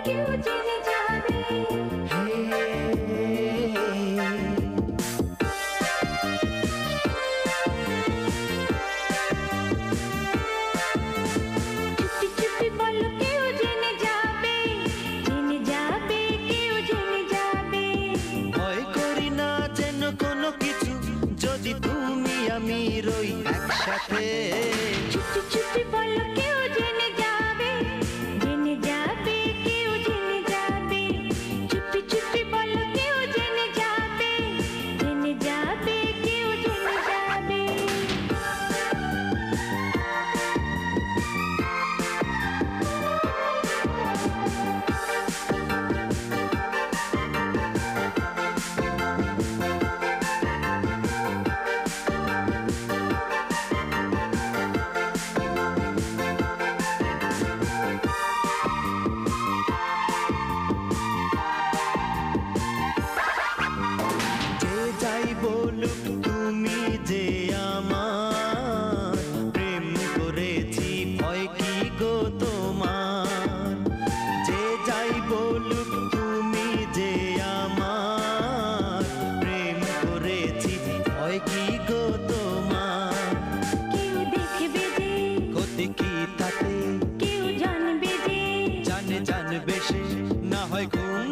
কেউ জেনে যাবে। চুপি চুপি বলো কেউ জেনে যাবে, জেনে যাবে, কেউ জেনে যাবে। ভয় করি না যেন কোনো কিছু, যদি তুমি আমি রই একসাথে। চুপি চুপি বলো কেউ জেনে যাবে, জেনে যাবে, কেউ জেনে যাবে। চুপি চুপি বলো কেউ জেনে যাবে, জেনে যাবে, কেউ জেনে যাবে। যে যাই বলুক তুমি যে আমার, প্রেম করেছি ভয় কি গো তোমার। যে যাই বলুক তুমি যে আমার, প্রেম করেছি ভয় কি গো তোমার। কেউ দেখবে যে, ক্ষতি কি তাতে, কেউ জানবে যে, জানবে সে, না হয় ঘুম